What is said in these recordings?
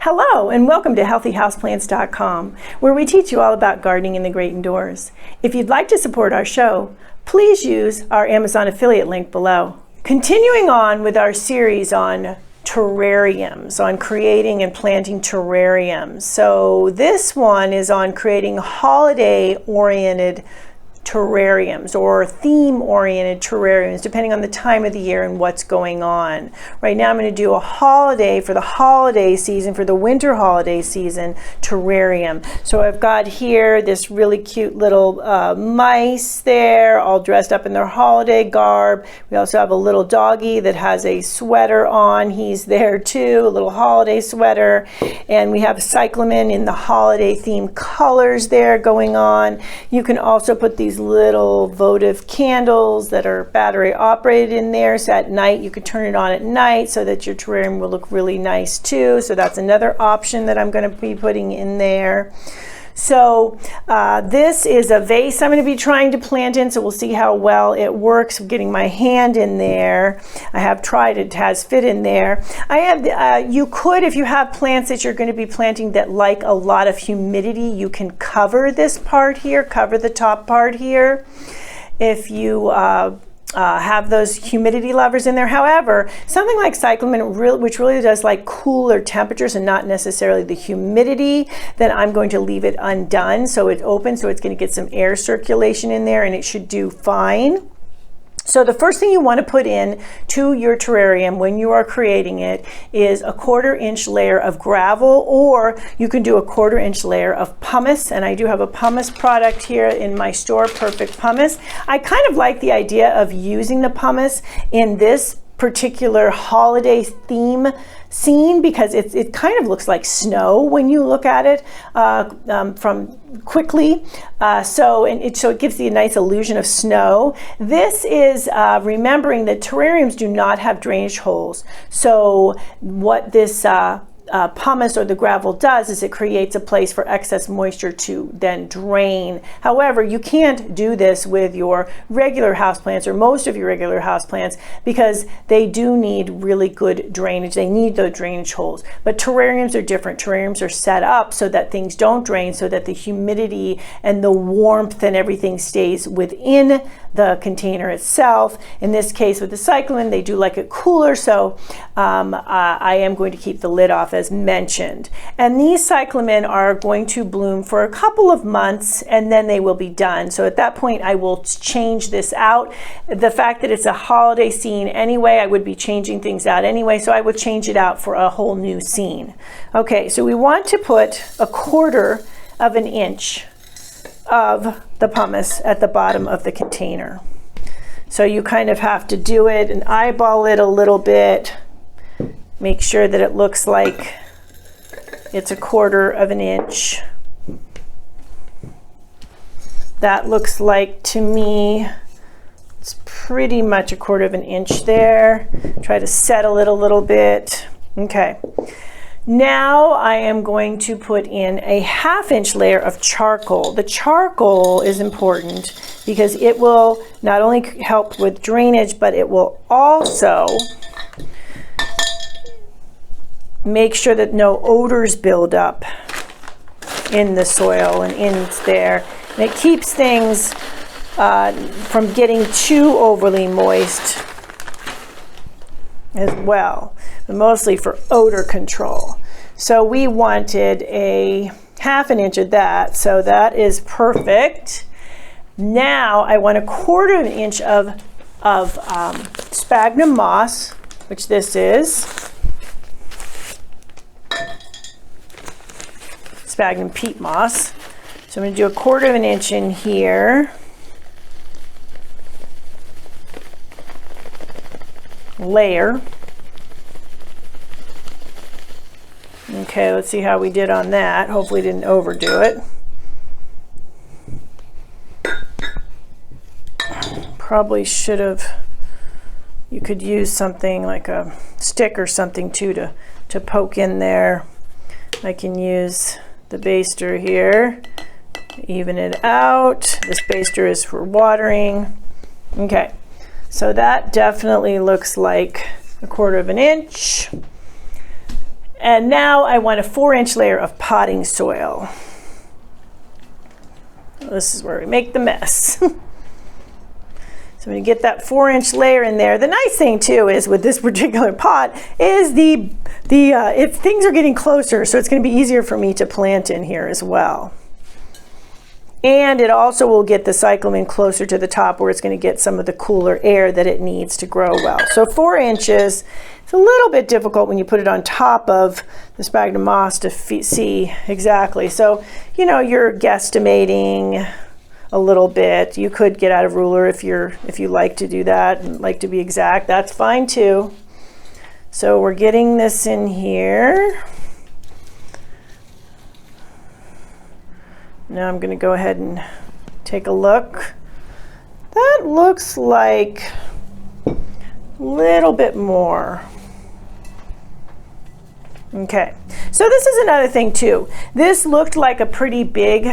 Hello and welcome to healthyhouseplants.com, where we teach you all about gardening in the great indoors. If you'd like to support our show, please use our Amazon affiliate link below. Continuing on with our series on terrariums, on creating and planting terrariums. So this one is on creating holiday-oriented terrariums or theme-oriented terrariums, depending on the time of the year and what's going on. Right now I'm going to do a holiday for the holiday season, for the winter holiday season terrarium. So I've got here this really cute little mice there, all dressed up in their holiday garb. We also have a little doggy that has a sweater on. He's there too, a little holiday sweater. And we have cyclamen in the holiday themed colors there going on. You can also put these little votive candles that are battery operated in there, so at night you could turn it on at night so that your terrarium will look really nice too. So that's another option that I'm going to be putting in there. So this is a vase I'm going to be trying to plant in, so we'll see how well it works. I'm getting my hand in there. I have tried, it has fit in there. You could, if you have plants that you're going to be planting that like a lot of humidity, you can cover this part here, cover the top part here. If you have those humidity lovers in there. However, something like cyclamen, which really does like cooler temperatures and not necessarily the humidity, then I'm going to leave it undone so it's open, so it's going to get some air circulation in there and it should do fine. So the first thing you want to put in to your terrarium when you are creating it is a 1/4 inch layer of gravel, or you can do a 1/4 inch layer of pumice. And I do have a pumice product here in my store, Perfect Pumice. I kind of like the idea of using the pumice in this particular holiday theme scene because it kind of looks like snow when you look at it from quickly. So it gives you a nice illusion of snow. This is remembering that terrariums do not have drainage holes. So what this pumice or the gravel does is it creates a place for excess moisture to then drain. However, you can't do this with your regular houseplants or most of your regular houseplants because they do need really good drainage. They need those drainage holes. But terrariums are different. Terrariums are set up so that things don't drain, so that the humidity and the warmth and everything stays within the container itself. In this case with the cyclamen, they do like it cooler, so I am going to keep the lid off as mentioned. And these cyclamen are going to bloom for a couple of months and then they will be done. So at that point I will change this out. The fact that it's a holiday scene anyway, I would be changing things out anyway, so I would change it out for a whole new scene. Okay, so we want to put a 1/4 of an inch of the pumice at the bottom of the container. So you kind of have to do it and eyeball it a little bit. Make sure that it looks like it's a 1/4 of an inch. That looks like, to me, it's pretty much a 1/4 of an inch there. Try to settle it a little bit. Okay. Now I am going to put in a 1/2 inch layer of charcoal. The charcoal is important because it will not only help with drainage, but it will also make sure that no odors build up in the soil and in there. And it keeps things from getting too overly moist as well, but mostly for odor control. So we wanted a 1/2 inch of that, so that is perfect. Now I want a 1/4 of an inch of sphagnum moss, which this is. Sphagnum peat moss. So I'm going to do a 1/4 of an inch in here. Layer. Okay, let's see how we did on that. Hopefully didn't overdo it. Probably should have, you could use something like a stick or something too to poke in there. I can use the baster here, even it out. This baster is for watering. Okay. So that definitely looks like a 1/4 of an inch. And now I want a 4-inch layer of potting soil. This is where we make the mess. So when you get that 4-inch layer in there, the nice thing too is with this particular pot is if things are getting closer, so it's going to be easier for me to plant in here as well. And it also will get the cyclamen closer to the top where it's going to get some of the cooler air that it needs to grow well. So 4 inches, it's a little bit difficult when you put it on top of the sphagnum moss to see exactly. So, you know, you're guesstimating a little bit. You could get out a ruler if you like to do that and like to be exact. That's fine too. So we're getting this in here. Now I'm going to go ahead and take a look. That looks like a little bit more. Okay, so this is another thing too. This looked like a pretty big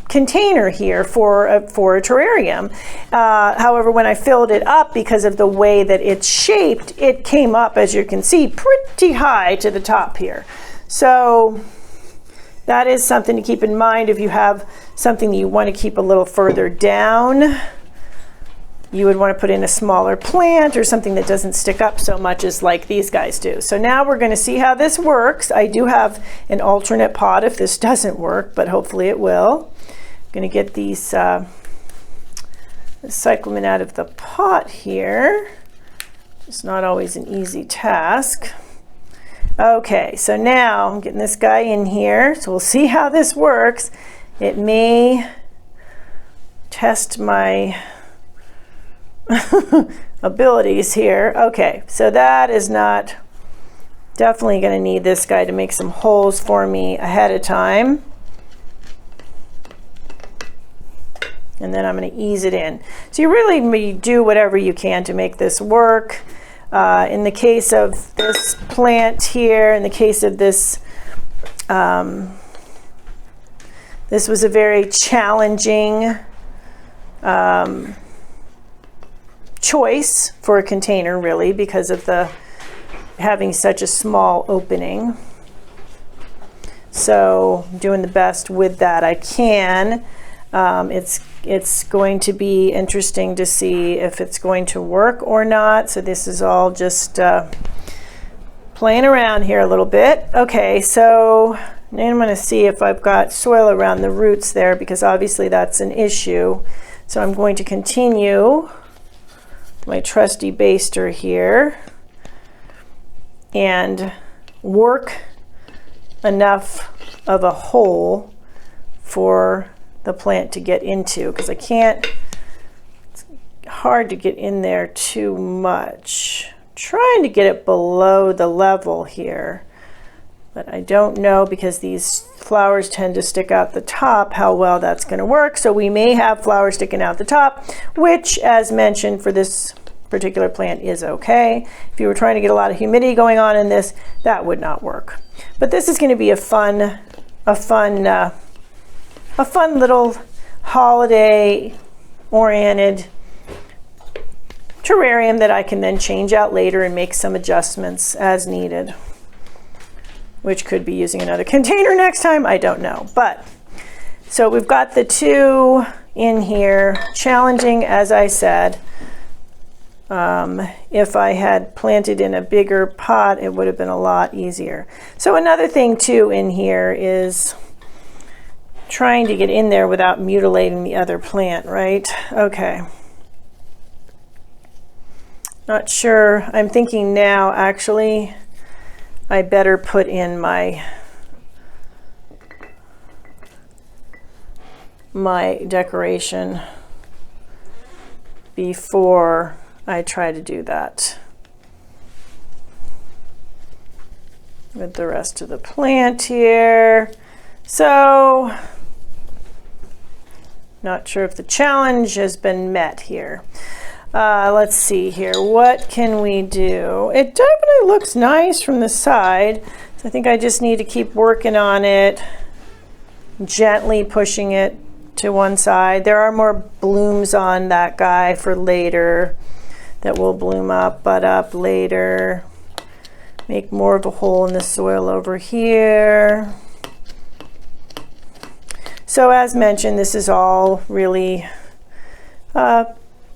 container here for a terrarium. However, when I filled it up, because of the way that it's shaped, it came up, as you can see, pretty high to the top here. So that is something to keep in mind if you have something that you want to keep a little further down. You would want to put in a smaller plant or something that doesn't stick up so much as like these guys do. So now we're going to see how this works. I do have an alternate pot if this doesn't work, but hopefully it will. I'm going to get these the cyclamen out of the pot here. It's not always an easy task. Okay, so now I'm getting this guy in here, so we'll see how this works. It may test my abilities here. Okay, so that is not definitely going to need this guy to make some holes for me ahead of time. And then I'm going to ease it in. So you really do whatever you can to make this work. In the case of this plant here, in the case of this, this was a very challenging choice for a container, really, because of the having such a small opening. So I'm doing the best with that I can. It's going to be interesting to see if it's going to work or not. So this is all just playing around here a little bit. Okay, so now I'm going to see if I've got soil around the roots there, because obviously that's an issue. So I'm going to continue my trusty baster here and work enough of a hole for the plant to get into, because I can't, it's hard to get in there too much. I'm trying to get it below the level here, but I don't know, because these flowers tend to stick out the top, how well that's going to work. So we may have flowers sticking out the top, which, as mentioned, for this particular plant is okay. If you were trying to get a lot of humidity going on in this, that would not work. But this is going to be a fun little holiday-oriented terrarium that I can then change out later and make some adjustments as needed, which could be using another container next time, I don't know. But so we've got the two in here, challenging, as I said. If I had planted in a bigger pot, it would have been a lot easier. So another thing too in here is trying to get in there without mutilating the other plant, right? Okay. Not sure. I'm thinking now, actually, I better put in my decoration before I try to do that with the rest of the plant here. So, not sure if the challenge has been met here. Let's see here. What can we do? It definitely looks nice from the side. So I think I just need to keep working on it, gently pushing it to one side. There are more blooms on that guy for later that will bloom up, bud up later. make more of a hole in the soil over here. So as mentioned, this is all really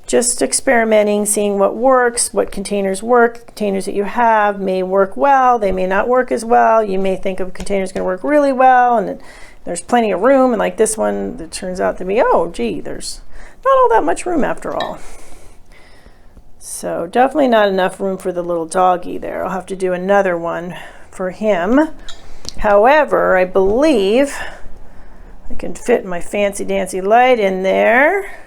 just experimenting, seeing what works, what containers work. Containers that you have may work well, they may not work as well. You may think of containers going to work really well, and there's plenty of room, and like this one, it turns out to be, oh gee, there's not all that much room after all. So definitely not enough room for the little doggy there. I'll have to do another one for him. However, I believe I can fit my fancy dancy light in there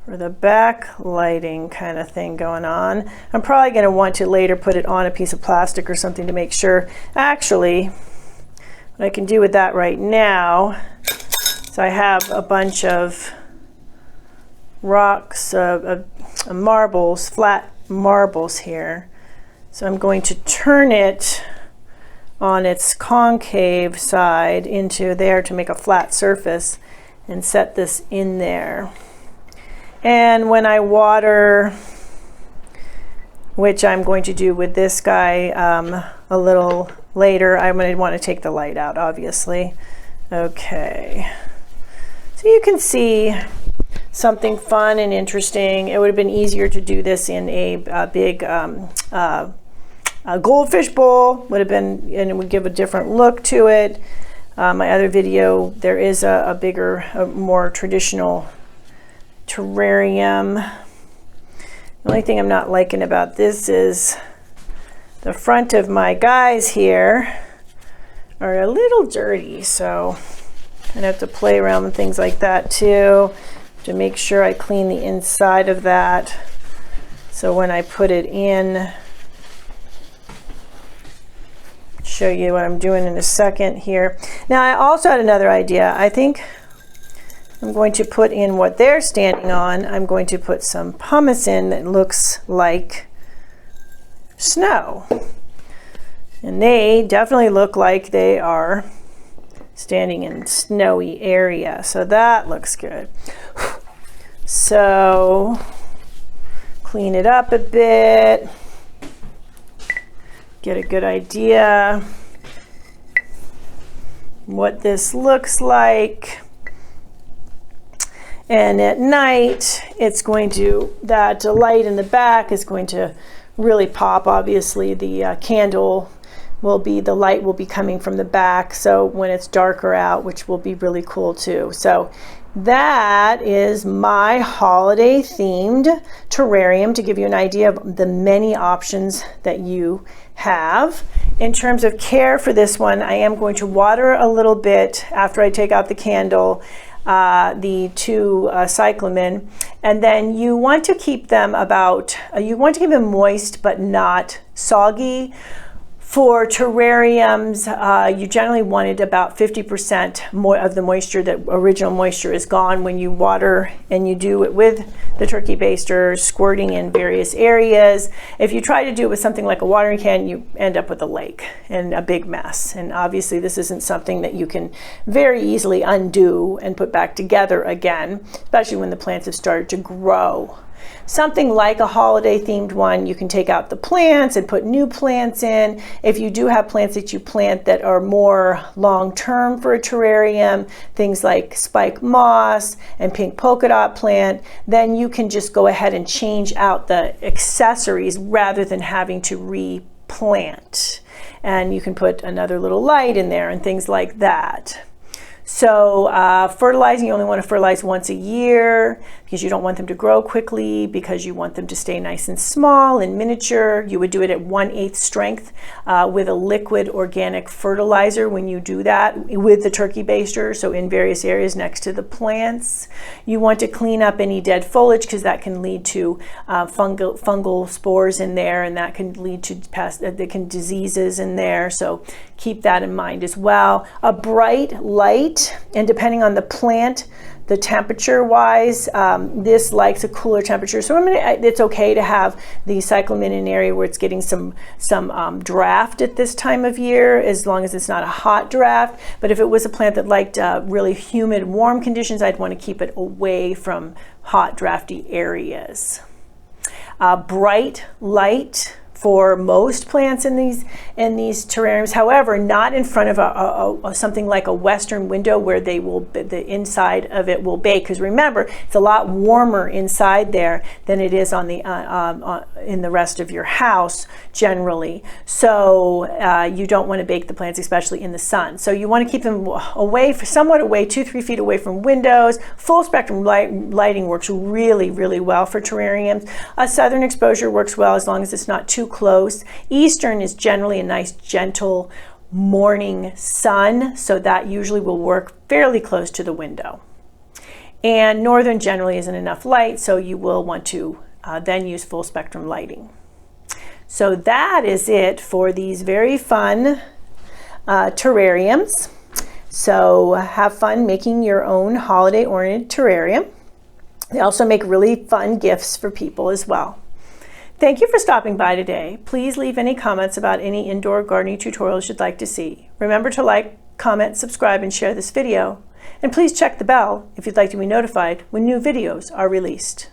for the back lighting kind of thing going on. I'm probably going to want to later put it on a piece of plastic or something to make sure. Actually, what I can do with that right now, so I have a bunch of rocks, marbles, flat marbles here. So I'm going to turn it on its concave side into there to make a flat surface and set this in there. And when I water, which I'm going to do with this guy a little later, I'm going to want to take the light out, obviously. Okay. So you can see something fun and interesting. It would have been easier to do this in a big a goldfish bowl, would have been, and it would give a different look to it. My other video, there is a bigger, more traditional terrarium. The only thing I'm not liking about this is the front of my guys here are a little dirty, so I have to play around with things like that too to make sure I clean the inside of that, so when I put it in, show you what I'm doing in a second here. Now I also had another idea. I think I'm going to put in what they're standing on. I'm going to put some pumice in that looks like snow. And they definitely look like they are standing in snowy area. So that looks good. So clean it up a bit. Get a good idea what this looks like. And at night, it's going to, that light in the back is going to really pop. Obviously, the candle will be, the light will be coming from the back, so when it's darker out, which will be really cool too. So that is my holiday themed terrarium, to give you an idea of the many options that you have. In terms of care for this one, I am going to water a little bit after I take out the candle, the two cyclamen, and then you want to keep them about, you want to keep them moist but not soggy. For terrariums, you generally wanted about 50% of the moisture, that original moisture is gone when you water, and you do it with the turkey baster, squirting in various areas. If you try to do it with something like a watering can, you end up with a lake and a big mess. And obviously this isn't something that you can very easily undo and put back together again, especially when the plants have started to grow. Something like a holiday themed one, you can take out the plants and put new plants in. If you do have plants that you plant that are more long-term for a terrarium, things like spike moss and pink polka dot plant, then you can just go ahead and change out the accessories rather than having to replant. And you can put another little light in there and things like that. So fertilizing, you only want to fertilize once a year because you don't want them to grow quickly, because you want them to stay nice and small and miniature. You would do it at 1/8 strength with a liquid organic fertilizer when you do that with the turkey baster, so in various areas next to the plants. You want to clean up any dead foliage because that can lead to fungal spores in there, and that can lead to diseases in there, so keep that in mind as well. A bright light, and depending on the plant, the temperature wise, this likes a cooler temperature, so it's okay to have the cyclamen in an area where it's getting some draft at this time of year, as long as it's not a hot draft. But if it was a plant that liked really humid, warm conditions, I'd want to keep it away from hot, drafty areas. Bright light for most plants in these terrariums. However, not in front of something like a western window where the inside of it will bake. Because remember, it's a lot warmer inside there than it is on the in the rest of your house generally. So you don't want to bake the plants, especially in the sun. So you want to keep them away, somewhat away, 2-3 feet away from windows. Full spectrum lighting works really, really well for terrariums. Southern exposure works well as long as it's not too close. Eastern is generally a nice gentle morning sun, so that usually will work fairly close to the window. And northern generally isn't enough light, so you will want to then use full spectrum lighting. So that is it for these very fun terrariums. So have fun making your own holiday oriented terrarium. They also make really fun gifts for people as well. Thank you for stopping by today. Please leave any comments about any indoor gardening tutorials you'd like to see. Remember to like, comment, subscribe, and share this video. And please check the bell if you'd like to be notified when new videos are released.